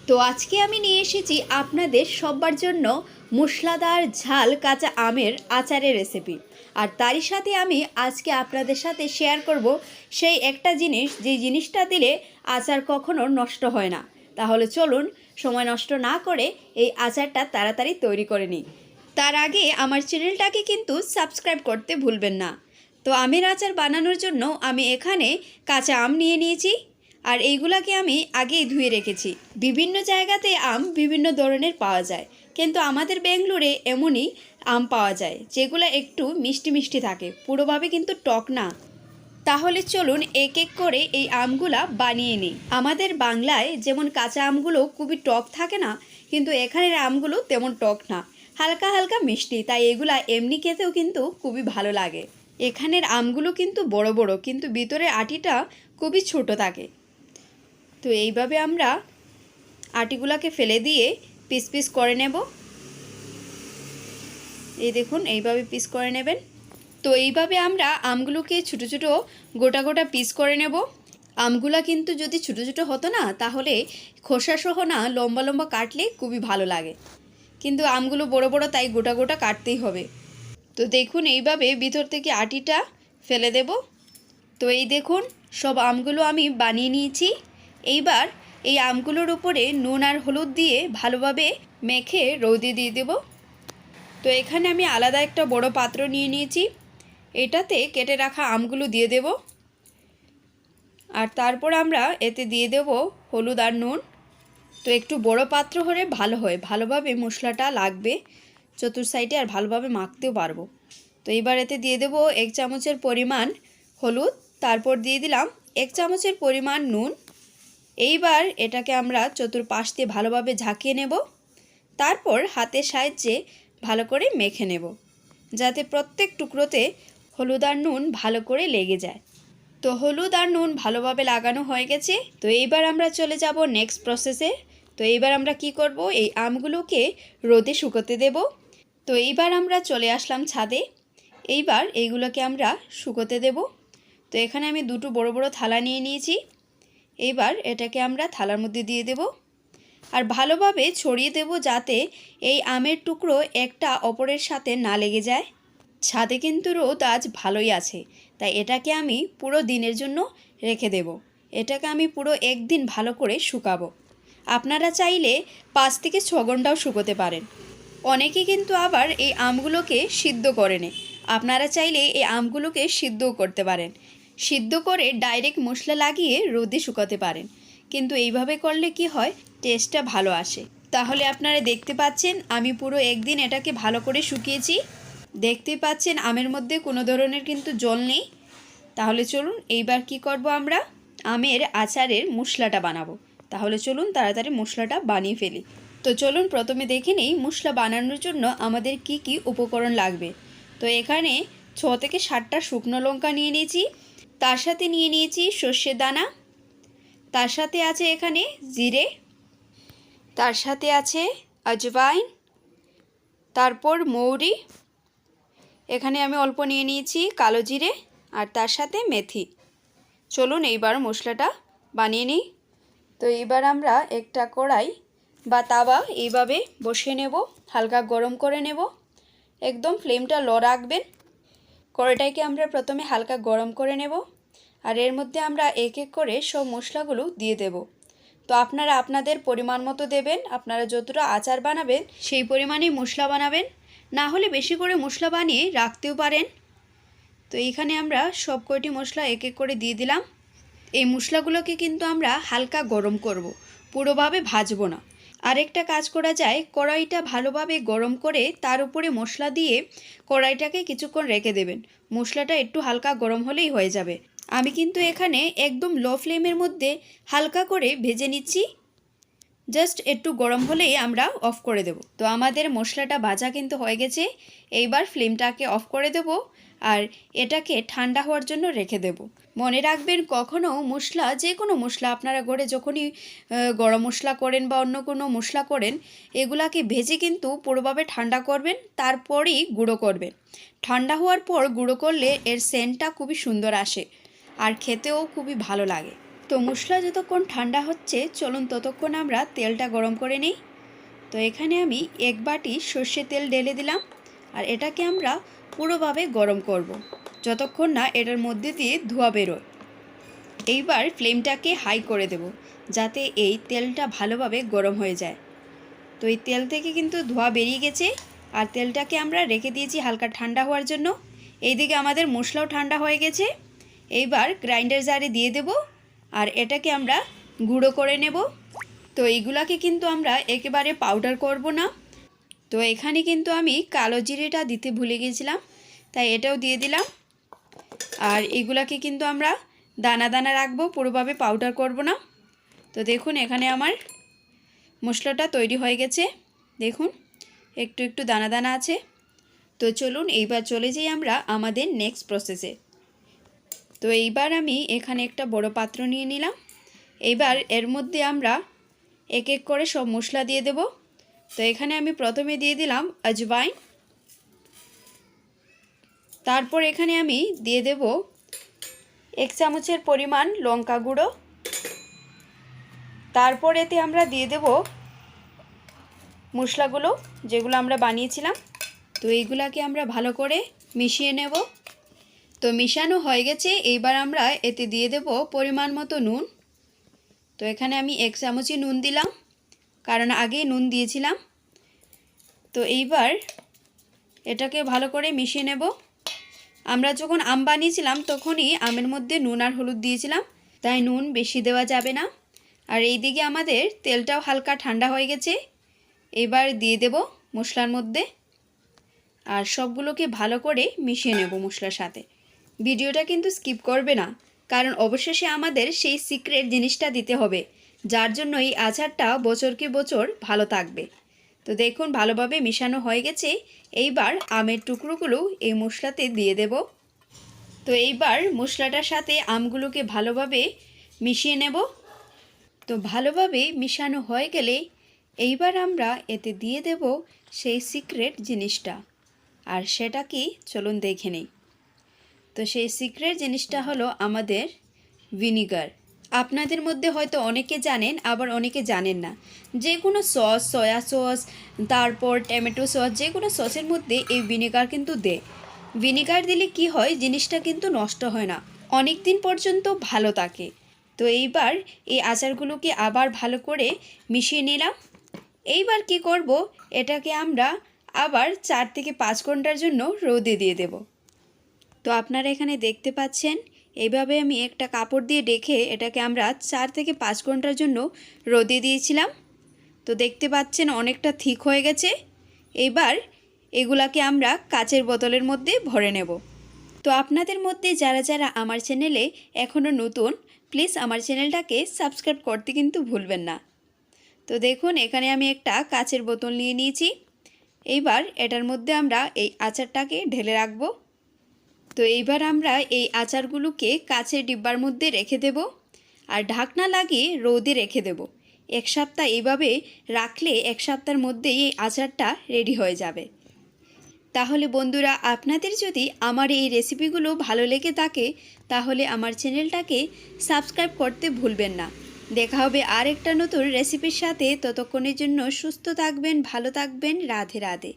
তো আজকে আমি নিয়ে এসেছি আপনাদের সবার জন্য মশলাদার ঝাল কাঁচা আমের আচারের রেসিপি। আর তারই সাথে আমি আজকে আপনাদের সাথে শেয়ার করব সেই একটা জিনিস, যে জিনিসটা দিলে আচার কখনো নষ্ট হয় না। তাহলে চলুন সময় নষ্ট না করে এই আচারটা তাড়াতাড়ি তৈরি করে নিই। তার আগে আমার চ্যানেলটাকে কিন্তু সাবস্ক্রাইব করতে ভুলবেন না। তো আমের আচার বানানোর জন্য আমি এখানে কাঁচা আম নিয়ে নিয়েছি, আর এইগুলাকে আমি আগেই ধুয়ে রেখেছি। বিভিন্ন জায়গাতে আম বিভিন্ন ধরনের পাওয়া যায়, কিন্তু আমাদের বেঙ্গলোরে এমনই আম পাওয়া যায় যেগুলো একটু মিষ্টি মিষ্টি থাকে, পুরোভাবে কিন্তু টক না। তাহলে চলুন এক এক করে এই আমগুলা বানিয়ে নিই। আমাদের বাংলায় যেমন কাঁচা আমগুলো খুবই টক থাকে না, কিন্তু এখানের আমগুলো তেমন টক না, হালকা হালকা মিষ্টি, তাই এগুলা এমনি খেতেও কিন্তু খুবই ভালো লাগে। এখানের আমগুলো কিন্তু বড় বড়, কিন্তু ভিতরে আটিটা খুবই ছোট থাকে। তো এইভাবে আমরা আটিগুলাকে ফেলে দিয়ে পিস পিস করে নেব। এই দেখুন, এইভাবে পিস করে নেবেন। তো এইভাবে আমরা আমগুলোকে ছোটো ছোটো গোটা গোটা পিস করে নেব। আমগুলা কিন্তু যদি ছোটো ছোটো হতো না, তাহলে খোসা সহ না লম্বা লম্বা কাটলে খুবই ভালো লাগে, কিন্তু আমগুলো বড় বড়, তাই গোটা গোটা কাটতেই হবে। তো দেখুন, এইভাবে ভিতর থেকে আটিটা ফেলে দেব। তো এই দেখুন, সব আমগুলো আমি বানিয়ে নিয়েছি। এইবার এই আমগুলোর উপরে নুন আর হলুদ দিয়ে ভালোভাবে মেখে রৌদে দিয়ে দেব। তো এখানে আমি আলাদা একটা বড় পাত্র নিয়ে নিয়েছি, এটাতে কেটে রাখা আমগুলো দিয়ে দেব। আর তারপর আমরা এতে দিয়ে দেব হলুদ আর নুন। তো একটু বড় পাত্র হলে ভালো হয়, ভালোভাবে মশলাটা লাগবে চতুর সাইডে, আর ভালোভাবে মাখতেও পারবো। তো এবার এতে দিয়ে দেব 1 চামচের পরিমাণ হলুদ, তারপর দিয়ে দিলাম 1 চামচের পরিমাণ নুন। এইবার এটাকে আমরা চতুর্পাশ দিয়ে ভালোভাবে ঝাঁকিয়ে নেব, তারপর হাতের সাহায্যে ভালো করে মেখে নেব, যাতে প্রত্যেক টুকরোতে হলুদ আর নুন ভালো করে লেগে যায়। তো হলুদ আর নুন ভালোভাবে লাগানো হয়ে গেছে। তো এইবার আমরা চলে যাব নেক্সট প্রসেসে। তো এইবার আমরা কি করব, এই আমগুলোকে রোদে শুকোতে দেব। তো এইবার আমরা চলে আসলাম ছাদে। এইবার এইগুলোকে আমরা শুকোতে দেব। তো এখানে আমি দুটো বড় বড় থালা নিয়ে নিয়েছি। এইবার এটাকে আমরা থালার মধ্যে দিয়ে দেব, আর ভালোভাবে ছড়িয়ে দেব, যাতে এই আমের টুকরো একটা অপরের সাথে না লেগে যায়। ছাদে কিন্তু রোদ আজ ভালোই আছে, তাই এটাকে আমি পুরো দিনের জন্য রেখে দেব। এটাকে আমি পুরো একদিন ভালো করে শুকাবো। আপনারা চাইলে 5 থেকে 6 ঘন্টাও শুকোতে পারেন। অনেকে কিন্তু আবার এই আমগুলোকে সিদ্ধ করে নেয়। আপনারা চাইলে এই আমগুলোকে সিদ্ধও করতে পারেন, সিদ্ধ করে ডাইরেক্ট মশলা লাগিয়ে রোদে শুকাতে পারেন, কিন্তু এইভাবে করলে কি হয়, টেস্টটা ভালো আসে। তাহলে আপনারা দেখতে পাচ্ছেন আমি পুরো একদিন এটাকে ভালো করে শুকিয়েছি। দেখতে পাচ্ছেন আমের মধ্যে কোনো ধরনের কিন্তু জল নেই। তাহলে চলুন এইবার কি করব, আমরা আমের আচারের মশলাটা বানাবো। তাহলে চলুন তাড়াতাড়ি মশলাটা বানিয়ে ফেলি। তো চলুন প্রথমে দেখে নিই মশলা বানানোর জন্য আমাদের কি কি উপকরণ লাগবে। তো এখানে 6 থেকে 7টা শুকনো লঙ্কা নিয়ে নিয়েছি, তার সাথে নিয়ে নিয়েছি সর্ষের দানা, তার সাথে আছে এখানে জিরে, তার সাথে আছে আজওয়াইন, তারপর মৌরি, এখানে আমি অল্প নিয়ে নিয়েছি কালো জিরে, আর তার সাথে মেথি। চলুন এইবার মশলাটা বানিয়ে নিই। তো এইবার আমরা একটা কড়াই বা তাওয়া এইভাবে বসিয়ে নেব, হালকা গরম করে নেব। একদম ফ্লেমটা লো রাখবেন। কড়াইটাকে আমরা প্রথমে হালকা গরম করে নেব, আর এর মধ্যে আমরা এক এক করে সব মশলাগুলো দিয়ে দেব। তো আপনারা আপনাদের পরিমাণ মতো দেবেন, আপনারা যতটা আচার বানাবেন সেই পরিমাণেই মশলা বানাবেন, না হলে বেশি করে মশলা বানিয়ে রাখতেও পারেন। তো এইখানে আমরা সব কয়টি মশলা এক এক করে দিয়ে দিলাম। এই মশলাগুলোকে কিন্তু আমরা হালকা গরম করব, পুরোভাবে ভাজবো না। আরেকটা কাজ করা যায়, কড়াইটা ভালোভাবে গরম করে তার উপরে মশলা দিয়ে কড়াইটাকে কিছুক্ষণ রেখে দেবেন। মশলাটা একটু হালকা গরম হলেই হয়ে যাবে। আমি কিন্তু এখানে একদম লো ফ্লেমের মধ্যে হালকা করে ভেজে নিচ্ছি, জাস্ট একটু গরম হলেই আমরা অফ করে দেব। তো আমাদের মশলাটা ভাজা কিন্তু হয়ে গেছে। এইবার ফ্লেমটাকে অফ করে দেব, আর এটাকে ঠান্ডা হওয়ার জন্য রেখে দেব। মনে রাখবেন, কখনও মশলা, যে কোনো মশলা আপনারা ঘরে যখনই গরম মশলা করেন বা অন্য কোনো মশলা করেন, এগুলাকে ভেজে কিন্তু পুরোভাবে ঠান্ডা করবেন, তারপরই গুঁড়ো করবেন। ঠান্ডা হওয়ার পর গুঁড়ো করলে এর সেন্টটা খুবই সুন্দর আসে, আর খেতেও খুবই ভালো লাগে। তো মশলা যতক্ষণ ঠান্ডা হচ্ছে চলুন ততক্ষণ আমরা তেলটা গরম করে নিই। তো এখানে আমি 1 বাটি সর্ষের তেল ঢেলে দিলাম আর এটাকে আমরা পুরোভাবে গরম করব যতক্ষণ না এটার মধ্যে দিয়ে ধোঁয়া বেরোয়। এইবার ফ্লেমটাকে হাই করে দেব যাতে এই তেলটা ভালোভাবে গরম হয়ে যায়। তো এই তেল থেকে কিন্তু ধোঁয়া বেরিয়ে গেছে আর তেলটাকে আমরা রেখে দিয়েছি হালকা ঠান্ডা হওয়ার জন্য। এইদিকে আমাদের মশলাও ঠান্ডা হয়ে গেছে। এইবার গ্রাইন্ডার জারে দিয়ে দেব আর এটাকে আমরা গুঁড়ো করে নেব। তো এইগুলাকে কিন্তু আমরা একেবারে পাউডার করব না। তো এখানে কিন্তু আমি কালো জিরেটা দিতে ভুলে গিয়েছিলাম, তাই এটাও দিয়ে দিলাম। আর এগুলাকে কিন্তু আমরা দানা দানা রাখবো, পুরোভাবে পাউডার করব না। তো দেখুন এখানে আমার মশলাটা তৈরি হয়ে গেছে, দেখুন একটু একটু দানা দানা আছে। তো চলুন এইবার চলে যাই আমরা আমাদের নেক্সট প্রসেসে। তো এইবার আমি এখানে একটা বড় পাত্র নিয়ে নিলাম। এইবার এর মধ্যে আমরা এক এক করে সব মশলা দিয়ে দেব। তো এখানে আমি প্রথমে দিয়ে দিলাম আজওয়াইন, তারপর এখানে আমি দিয়ে দেব 1 চামচের পরিমাণ লঙ্কা গুঁড়ো, তারপর এতে আমরা দিয়ে দেব মশলাগুলো যেগুলো আমরা বানিয়েছিলাম। তো এইগুলাকে আমরা ভালো করে মিশিয়ে নেব। তো মিশানো হয়ে গেছে, এইবার আমরা এতে দিয়ে দেব পরিমাণ মতো নুন। তো এখানে আমি 1 চামচই নুন দিলাম, কারণ আগে নুন দিয়েছিলাম। তো এইবার এটাকে ভালো করে মিশিয়ে নেব। আমরা যখন আম বানিয়েছিলাম তখনই আমের মধ্যে নুন আর হলুদ দিয়েছিলাম, তাই নুন বেশি দেওয়া যাবে না। আর এইদিকে আমাদের তেলটাও হালকা ঠান্ডা হয়ে গেছে। এবার দিয়ে দেব মশলার মধ্যে আর সবগুলোকে ভালো করে মিশিয়ে নেব মশলার সাথে। ভিডিওটা কিন্তু স্কিপ করবে না, কারণ অবশেষে আমাদের সেই সিক্রেট জিনিসটা দিতে হবে, যার জন্য এই আচারটা বছরকে বছর ভালো থাকবে। তো দেখুন ভালোভাবে মিশানো হয়ে গেছে। এইবার আমের টুকরোগুলো এই মশলাতে দিয়ে দেব। তো এইবার মশলাটার সাথে আমগুলোকে ভালোভাবে মিশিয়ে নেব। তো ভালোভাবে মিশানো হয়ে গেলে এইবার আমরা এতে দিয়ে দেব সেই সিক্রেট জিনিসটা। আর সেটা কি চলুন দেখে নেই। তো সেই সিক্রেট জিনিসটা হলো আমাদের ভিনিগার। আপনাদের মধ্যে হয়তো অনেকে জানেন, আবার অনেকে জানেন না। যে কোনো সস, সয়া সস, তারপর টমেটো সস, যে কোনো সসের মধ্যে এই ভিনিগার কিন্তু দেয়। ভিনিগার দিলে কি হয়, জিনিসটা কিন্তু নষ্ট হয় না, অনেক দিন পর্যন্ত ভালো থাকে। তো এইবার এই আচারগুলোকে আবার ভালো করে মিশিয়ে নিলাম। এইবার কি করব, এটাকে আমরা আবার 4 থেকে 5 ঘন্টার জন্য রোদে দিয়ে দেব। তো আপনারা এখানে দেখতে পাচ্ছেন, এইভাবে আমি একটা কাপড় দিয়ে ঢেকে এটাকে আমরা 4 থেকে 5 ঘন্টার জন্য রোদে দিয়েছিলাম। তো দেখতে পাচ্ছেন অনেকটা থিক হয়ে গেছে। এবার এগুলাকে আমরা কাচের বোতলের মধ্যে ভরে নেব। তো আপনাদের মধ্যে যারা যারা আমার চ্যানেলে এখনও নতুন, প্লিজ আমার চ্যানেলটাকে সাবস্ক্রাইব করতে কিন্তু ভুলবেন না। তো দেখুন এখানে আমি একটা কাচের বোতল নিয়ে নিয়েছি। এইবার এটার মধ্যে আমরা এই আচারটাকে ঢেলে রাখব। তো এইবার আমরা এই আচারগুলোকে কাচের ডিব্বার মধ্যে রেখে দেব আর ঢাকনা লাগিয়ে রোদে রেখে দেব। 1 সপ্তাহ এইভাবে রাখলে 1 সপ্তাহের মধ্যেই এই আচারটা রেডি হয়ে যাবে। তাহলে বন্ধুরা, আপনাদের যদি আমার এই রেসিপিগুলো ভালো লেগে থাকে তাহলে আমার চ্যানেলটাকে সাবস্ক্রাইব করতে ভুলবেন না। দেখা হবে আর একটা নতুন রেসিপির সাথে। ততক্ষণের জন্য সুস্থ থাকবেন, ভালো থাকবেন। রাধে রাধে।